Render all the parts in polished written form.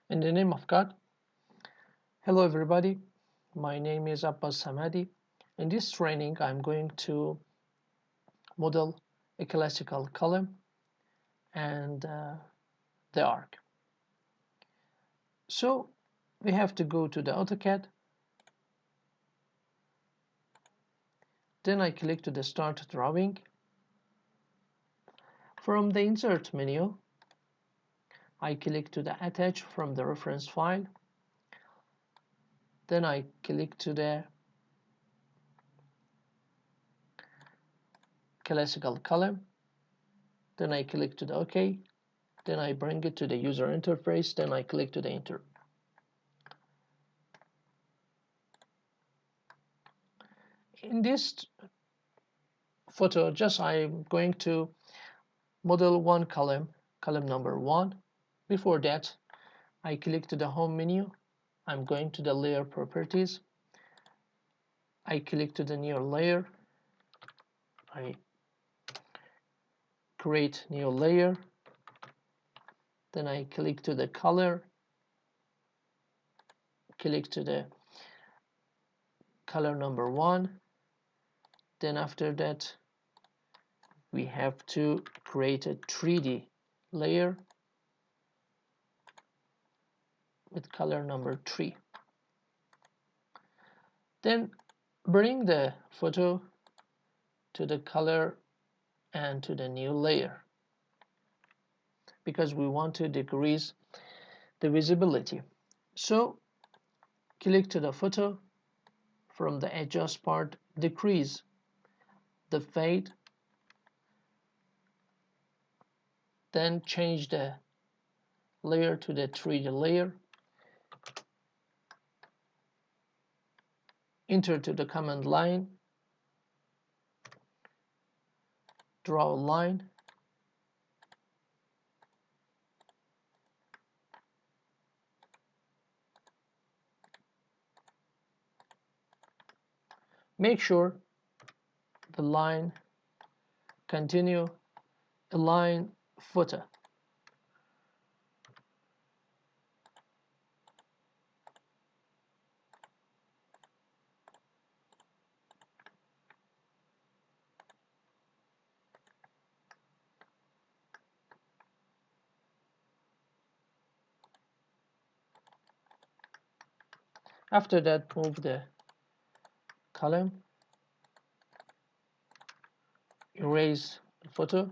In the name of God. Hello everybody, my name is Abbas Samadi. In this training I'm going to model a classical column and the arc. So we have to go to the AutoCAD, then I click to the Start Drawing. From the Insert menu I click to the Attach from the reference file, then I click to the classical column, then I click to the OK, then I bring it to the user interface, then I click to the Enter. In this photo, I'm going to model one column number 1. Before that, I click to the Home menu. I'm going to the Layer Properties. I click to the New Layer. I create new layer. Then I click to the Color. Click to the color number 1. Then after that, we have to create a 3D layer with color number 3. Then bring the photo to the color and to the new layer because we want to decrease the visibility. So click to the photo, from the adjust part decrease the fade, then change the layer to the 3D layer, enter to the command line, draw a line, make sure the line continue align footer. After that, move the column, erase the photo.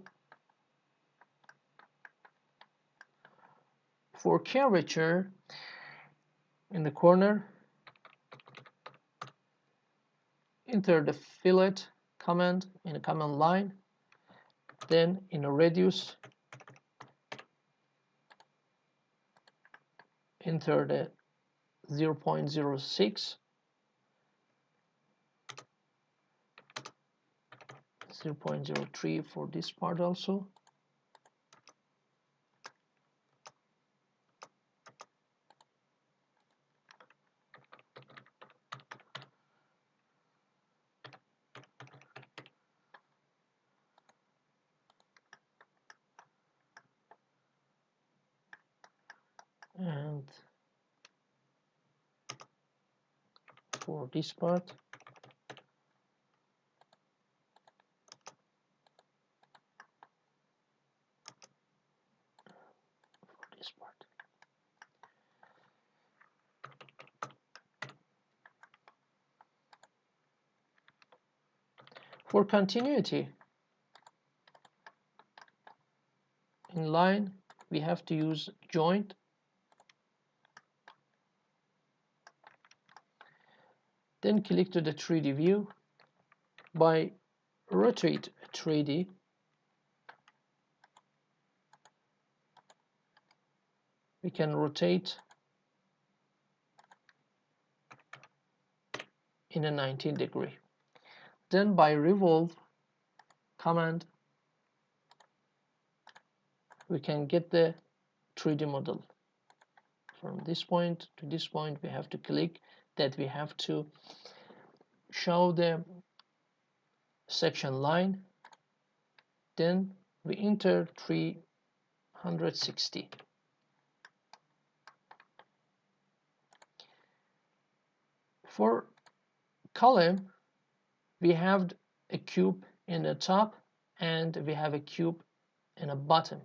For curvature, in the corner, enter the Fillet command in the command line, then in a radius, enter the 0.06, 0.03 for this part also. And for this part, For continuity, in line, we have to use joint. Then click to the 3D view. By rotate 3D, we can rotate in a 90-degree. Then by revolve command, we can get the 3D model. From this point to this point, we have to click that we have to show the section line. Then we enter 360. For column, we have a cube in the top and we have a cube in the bottom.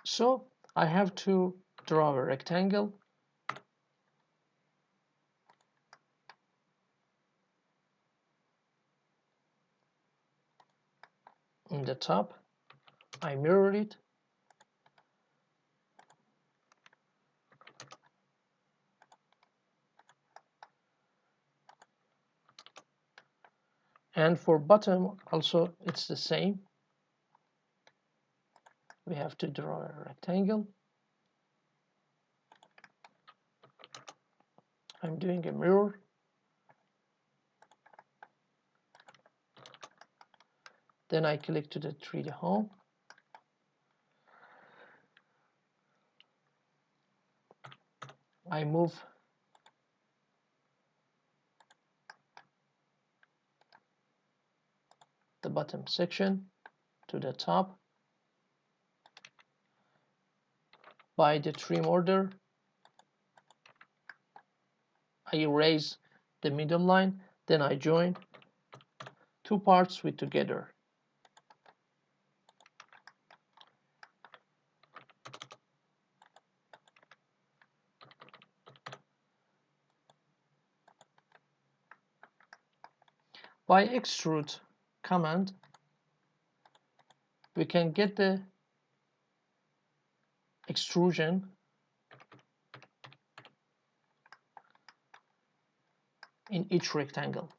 So I have to draw a rectangle in the top. I mirror it. And for bottom also it's the same. We have to draw a rectangle. I'm doing a mirror. Then I click to the 3D home. I move the bottom section to the top. By the trim order, I erase the middle line, then I join two parts with together. By extrude command, we can get the extrusion in each rectangle.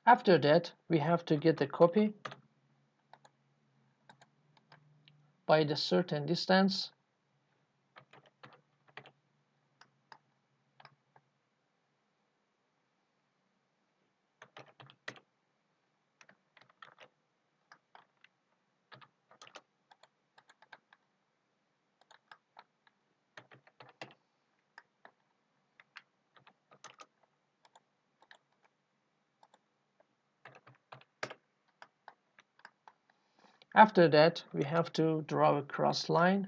After that, we have to get the copy by the certain distance. After that, we have to draw a cross line.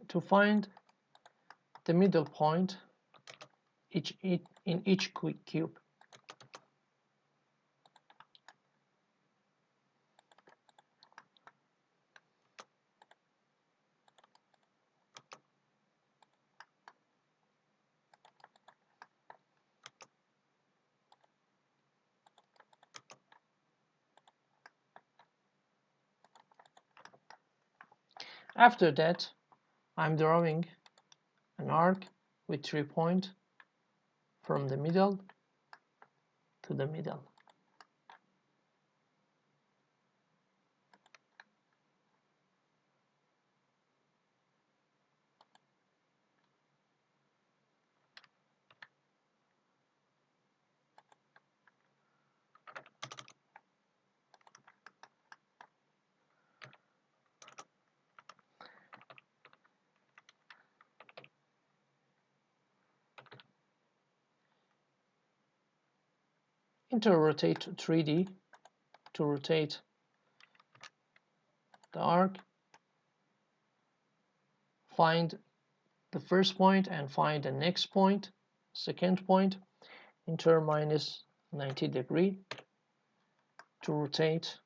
To find the middle point in each cube. After that, I'm drawing an arc with 3 points from the middle to the middle. Inter-rotate 3D to rotate the arc. Find the first point and find the next point, second point. Inter minus 90 degree to rotate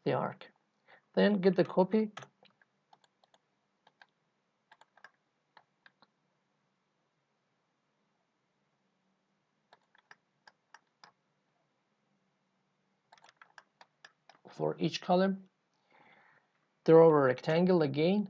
the arc. Then get the copy. For each column, draw a rectangle again.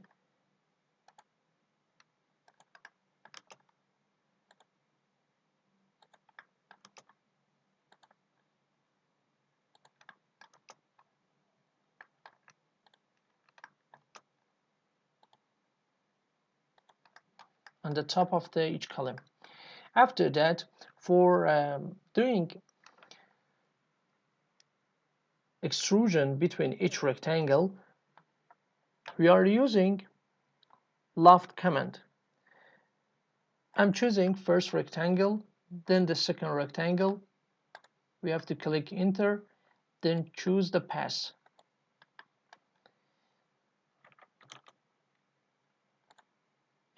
on the top of each column. After that, for doing extrusion between each rectangle, we are using loft command. I'm choosing first rectangle, then the second rectangle. We have to click enter, then choose the pass.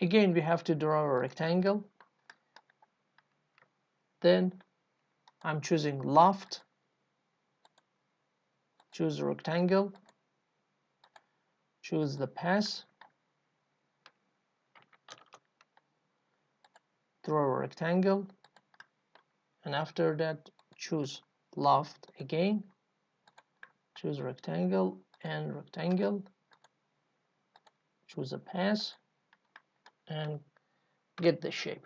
Again, we have to draw a rectangle. Then I'm choosing loft, choose the rectangle, choose the pass, draw a rectangle, and after that choose loft again, choose rectangle and rectangle, choose a pass, and get the shape.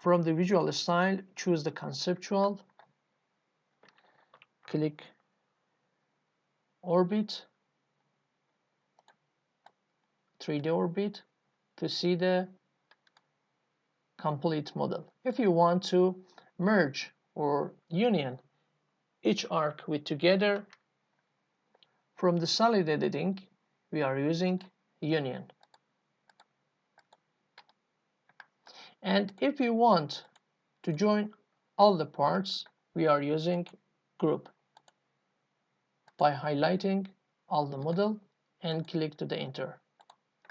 From the visual style, choose the conceptual, click orbit, 3D orbit to see the complete model. If you want to merge or union each arc with together, from the solid editing, we are using union. And if you want to join all the parts, we are using group by highlighting all the model and click to the enter.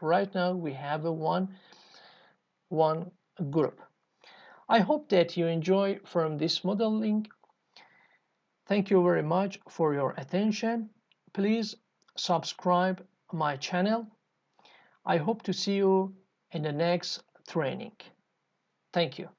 Right now we have a one group. I hope that you enjoy from this modeling. Thank you very much for your attention. Please subscribe my channel. I hope to see you in the next training. Thank you.